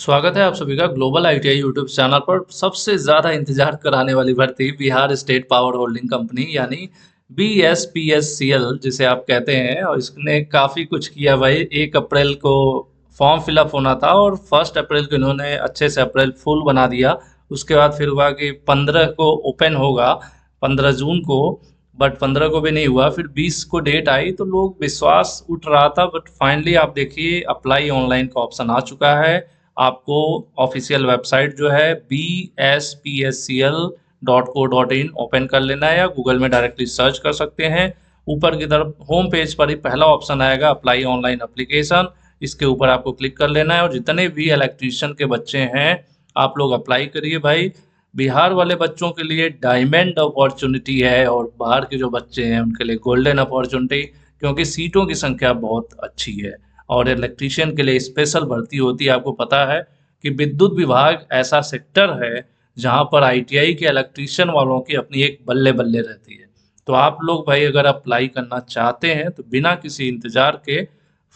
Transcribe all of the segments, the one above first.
स्वागत है आप सभी का ग्लोबल आईटीआई यूट्यूब चैनल पर। सबसे ज़्यादा इंतजार कराने वाली भर्ती Bihar state power holding company यानी बीएसपीएससीएल जिसे आप कहते हैं, और इसने काफ़ी कुछ किया भाई। 1 अप्रैल को फॉर्म फिलअप होना था और 1 अप्रैल को इन्होंने अच्छे से अप्रैल फूल बना दिया। उसके बाद फिर हुआ कि 15 को ओपन होगा, 15 जून को। बट 15 को भी नहीं हुआ, फिर 20 को डेट आई तो लोग विश्वास उठ रहा था। बट फाइनली आप देखिए अप्लाई ऑनलाइन का ऑप्शन आ चुका है। आपको ऑफिशियल वेबसाइट जो है bspscl.co.in ओपन कर लेना है या गूगल में डायरेक्टली सर्च कर सकते हैं। ऊपर की तरफ होम पेज पर ही पहला ऑप्शन आएगा अप्लाई ऑनलाइन एप्लीकेशन। इसके ऊपर आपको क्लिक कर लेना है और जितने भी इलेक्ट्रीशियन के बच्चे हैं आप लोग अप्लाई करिए भाई। बिहार वाले बच्चों के लिए डायमंड अपॉर्चुनिटी है और बाहर के जो बच्चे हैं उनके लिए गोल्डन अपॉर्चुनिटी, क्योंकि सीटों की संख्या बहुत अच्छी है। और इलेक्ट्रीशियन के लिए स्पेशल भर्ती होती है। आपको पता है कि विद्युत विभाग ऐसा सेक्टर है जहां पर आईटीआई के इलेक्ट्रीशियन वालों की अपनी एक बल्ले बल्ले रहती है। तो आप लोग भाई अगर अप्लाई करना चाहते हैं तो बिना किसी इंतजार के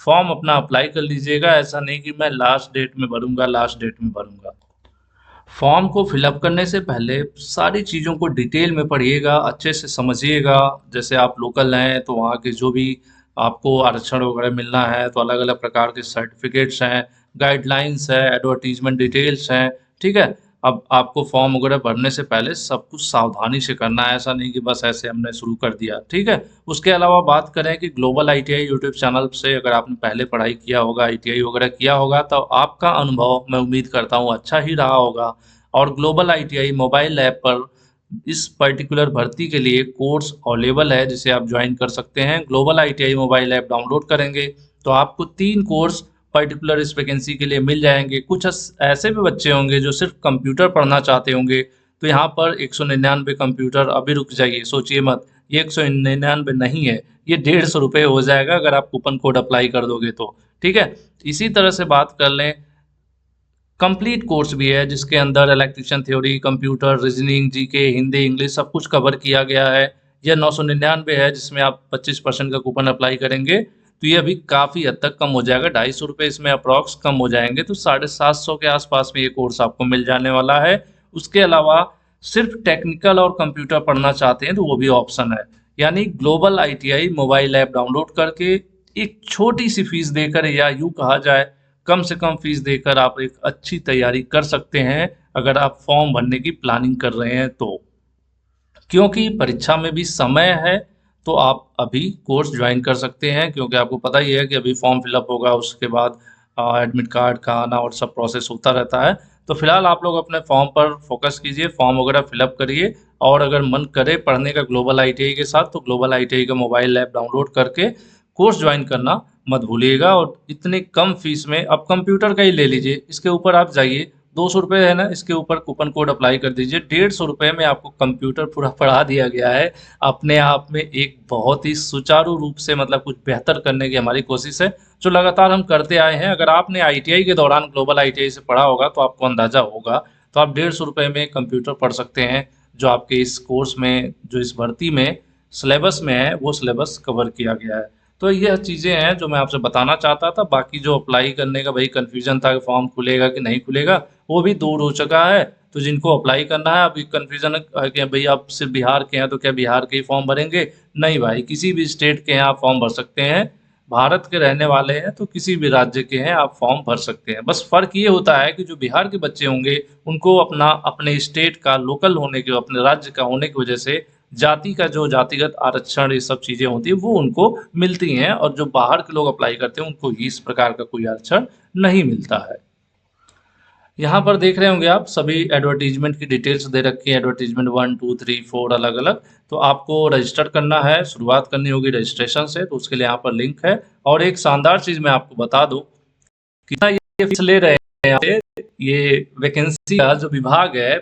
फॉर्म अपना अप्लाई कर लीजिएगा। ऐसा नहीं कि मैं लास्ट डेट में भरूंगा, लास्ट डेट में भरूंगा। फॉर्म को फिलअप करने से पहले सारी चीज़ों को डिटेल में पढ़िएगा, अच्छे से समझिएगा। जैसे आप लोकल हैं तो वहाँ के जो भी आपको आरक्षण वगैरह मिलना है तो अलग अलग प्रकार के सर्टिफिकेट्स हैं, गाइडलाइंस है, एडवर्टीजमेंट डिटेल्स हैं। ठीक है। अब आपको फॉर्म वगैरह भरने से पहले सब कुछ सावधानी से करना है, ऐसा नहीं कि बस ऐसे हमने शुरू कर दिया। ठीक है। उसके अलावा बात करें कि ग्लोबल आईटीआई यूट्यूब चैनल से अगर आपने पहले पढ़ाई किया होगा, आईटीआई वगैरह किया होगा, तो आपका अनुभव मैं उम्मीद करता हूँ अच्छा ही रहा होगा। और ग्लोबल आईटीआई मोबाइल ऐप पर इस पर्टिकुलर भर्ती के लिए कोर्स अवेलेबल है जिसे आप ज्वाइन कर सकते हैं। Global ITI mobile app download करेंगे तो आपको 3 कोर्स पर्टिकुलर इस वैकेंसी के लिए मिल जाएंगे। कुछ ऐसे भी बच्चे होंगे जो सिर्फ कंप्यूटर पढ़ना चाहते होंगे, तो यहाँ पर 199 कंप्यूटर। अभी रुक जाइए, सोचिए मत, ये 199 नहीं है, ये 150 रुपये हो जाएगा अगर आप कूपन कोड अप्लाई कर दोगे तो। ठीक है। इसी तरह से बात कर लें, कंप्लीट कोर्स भी है जिसके अंदर electrician theory, computer, reasoning, GK, Hindi, English सब कुछ कवर किया गया है। यह 999 है जिसमें आप 25% का कूपन अप्लाई करेंगे तो ये अभी काफ़ी हद तक कम हो जाएगा। 250 रुपये इसमें अप्रॉक्स कम हो जाएंगे, तो 750 के आसपास में ये कोर्स आपको मिल जाने वाला है। उसके अलावा सिर्फ टेक्निकल और कंप्यूटर पढ़ना चाहते हैं तो वो भी ऑप्शन है। यानी global ITI mobile app download करके एक छोटी सी फीस देकर, या यूँ कहा जाए कम से कम फीस देकर, आप एक अच्छी तैयारी कर सकते हैं अगर आप फॉर्म भरने की प्लानिंग कर रहे हैं तो। क्योंकि परीक्षा में भी समय है तो आप अभी कोर्स ज्वाइन कर सकते हैं, क्योंकि आपको पता ही है कि अभी फॉर्म फिलअप होगा, उसके बाद एडमिट कार्ड का आना और सब प्रोसेस होता रहता है। तो फिलहाल आप लोग अपने फॉर्म पर फोकस कीजिए, फॉर्म वगैरह फिलअप करिए। और अगर मन करे पढ़ने का ग्लोबल आईटीआई के साथ तो ग्लोबल आईटीआई का मोबाइल ऐप डाउनलोड करके कोर्स ज्वाइन करना मत भूलिएगा। और इतने कम फीस में अब कंप्यूटर का ही ले लीजिए, इसके ऊपर आप जाइए, 200 रुपये है ना, इसके ऊपर कूपन कोड अप्लाई कर दीजिए। 150 रुपये में आपको कंप्यूटर पूरा पढ़ा दिया गया है। अपने आप में एक बहुत ही सुचारू रूप से मतलब कुछ बेहतर करने की हमारी कोशिश है जो लगातार हम करते आए हैं। अगर आपने आईटीआई के दौरान ग्लोबल आईटीआई से पढ़ा होगा तो आपको अंदाजा होगा। तो आप 150 रुपये में कंप्यूटर पढ़ सकते हैं जो आपके इस कोर्स में, जो इस भर्ती में सिलेबस में है, वो सिलेबस कवर किया गया है। तो यह चीज़ें हैं जो मैं आपसे बताना चाहता था। बाकी जो अप्लाई करने का भाई कन्फ्यूजन था कि फॉर्म खुलेगा कि नहीं खुलेगा, वो भी दूर हो चुका है। तो जिनको अप्लाई करना है, अभी कन्फ्यूजन है कि भाई आप सिर्फ बिहार के हैं तो क्या बिहार के ही फॉर्म भरेंगे? नहीं भाई, किसी भी स्टेट के हैं आप फॉर्म भर सकते हैं। भारत के रहने वाले हैं तो किसी भी राज्य के हैं आप फॉर्म भर सकते हैं। बस फ़र्क ये होता है कि जो बिहार के बच्चे होंगे उनको अपना अपने स्टेट का लोकल होने के, अपने राज्य का होने की वजह से जाति का जो जातिगत आरक्षण ये सब चीज़ें होती हैं वो उनको मिलती हैं, और जो बाहर के लोग अप्लाई करते हैं उनको इस प्रकार का कोई आरक्षण नहीं मिलता है। यहाँ पर देख रहे होंगे आप सभी एडवर्टीजमेंट की डिटेल्स दे रखी है, एडवर्टीजमेंट 1 2 3 4 अलग अलग। तो आपको रजिस्टर करना है, शुरुआत करनी होगी रजिस्ट्रेशन से, तो उसके लिए यहाँ पर लिंक है। और एक शानदार चीज़ मैं आपको बता दूँ, कितना ये फीस ले रहे हैं यहाँ पे। ये वैकेंसी का जो विभाग है,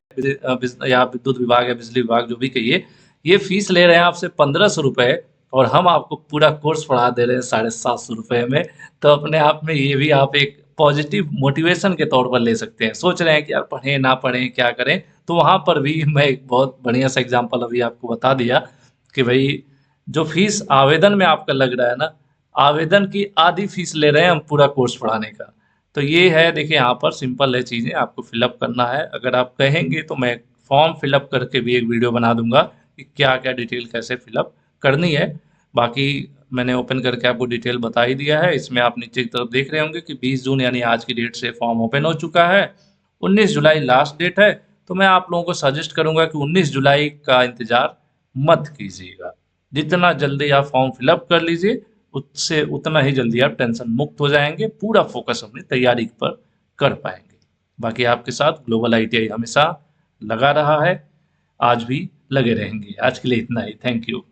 या विद्युत विभाग है, बिजली विभाग, जो भी कहिए, ये फीस ले रहे हैं आपसे 1500 रुपये। और हम आपको पूरा कोर्स पढ़ा दे रहे हैं 750 रुपये में। तो अपने आप में ये भी आप एक पॉजिटिव मोटिवेशन के तौर पर ले सकते हैं। सोच रहे हैं कि यार पढ़ें ना पढ़ें क्या करें, तो वहाँ पर भी मैं एक बहुत बढ़िया सा एग्जाम्पल अभी आपको बता दिया कि भाई जो फीस आवेदन में आपका लग रहा है ना, आवेदन की आधी फीस ले रहे हैं हम पूरा कोर्स पढ़ाने का। तो ये है, देखिए यहाँ पर सिंपल है, चीज़ें आपको फिलअप करना है। अगर आप कहेंगे तो मैं फॉर्म फिलअप करके भी एक वीडियो बना दूंगा कि क्या क्या डिटेल कैसे फिलअप करनी है। बाकी मैंने ओपन करके आपको डिटेल बता ही दिया है। इसमें आप नीचे की तरफ देख रहे होंगे कि 20 जून यानी आज की डेट से फॉर्म ओपन हो चुका है। 19 जुलाई लास्ट डेट है। तो मैं आप लोगों को सजेस्ट करूंगा कि 19 जुलाई का इंतजार मत कीजिएगा। जितना जल्दी आप फॉर्म फिलअप कर लीजिए, उससे उतना ही जल्दी आप टेंशन मुक्त हो जाएंगे, पूरा फोकस अपनी तैयारी पर कर पाएंगे। बाकी आपके साथ ग्लोबल आईटीआई हमेशा लगा रहा है, आज भी लगे रहेंगे। आज के लिए इतना ही। Thank you.